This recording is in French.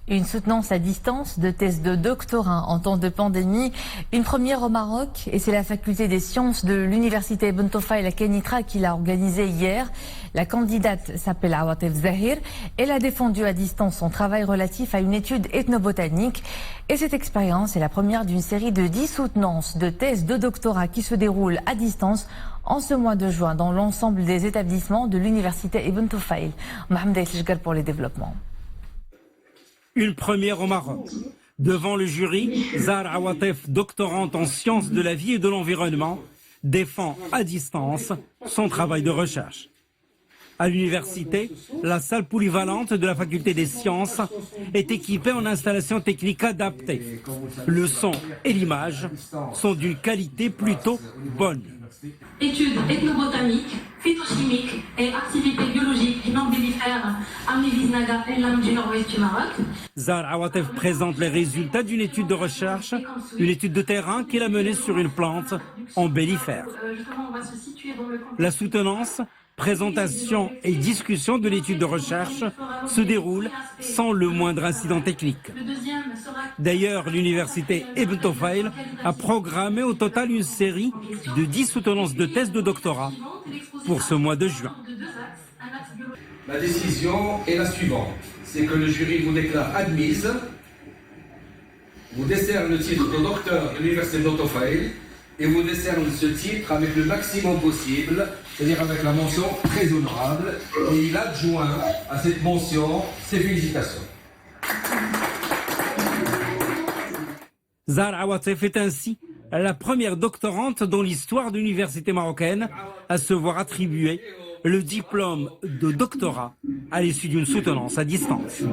Une soutenance à distance de thèse de doctorat en temps de pandémie, une première au Maroc, et c'est la faculté des sciences de l'université Ibn Tufayl à Kenitra qui l'a organisée hier. La candidate s'appelle Awatef Zahir. Elle a défendu à distance son travail relatif à une étude ethnobotanique. Et cette expérience est la première d'une série de 10 soutenances de thèse de doctorat qui se déroulent à distance en ce mois de juin dans l'ensemble des établissements de l'université Ibn Tufayl. Mohamed El pour les développements. Une première au Maroc. Devant le jury, Zahra Awatef, doctorante en sciences de la vie et de l'environnement, défend à distance son travail de recherche. À l'université, la salle polyvalente de la faculté des sciences est équipée en installation technique adaptée. Le son et l'image sont d'une qualité plutôt bonne. Études ethnobotaniques, phytochimiques et activités biologiques non mellifères à Mévisnaga et l'âme du nord-ouest du Maroc. Zahra Awatef présente les résultats d'une étude de recherche, une étude de terrain qu'elle a menée sur une plante en mellifère. La soutenance, présentation et discussion de l'étude de recherche se déroule sans le moindre incident technique. D'ailleurs, l'université Ibn Tufayl a programmé au total une série de 10 soutenances de thèse de doctorat pour ce mois de juin. La décision est la suivante, c'est que le jury vous déclare admise, vous décerne le titre de docteur de l'université Ibn Tufayl et vous décerne ce titre avec le maximum possible, c'est-à-dire avec la mention très honorable, et il adjoint à cette mention ses félicitations. Zahra Awatef est ainsi la première doctorante dans l'histoire de l'université marocaine à se voir attribuer le diplôme de doctorat à l'issue d'une soutenance à distance.